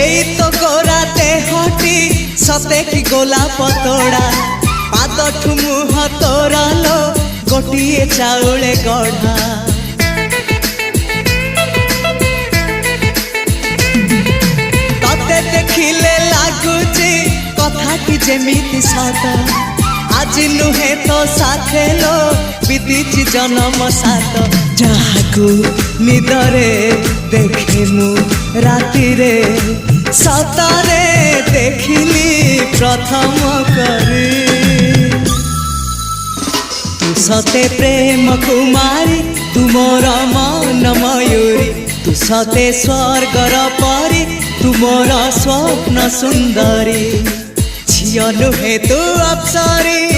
एई तो गोरा देहटी सते कि गोलाप तोड़ा पाद मुह तोरा लो गोटिए चाउले गढ़ा तते देखिले लागुची कथाटी जेमिति सत आज नुहे तो साथे लो विदिची जन्म सात जहाकू निदरे देखे मु राति रे सतरे देखिली प्रथम करी तू सते प्रेम कुमारी तू मोर मन मयूरी तू सते स्वर्गर परी तू मोर स्वप्न सुंदरी झियो नुहे तू अप्सरी।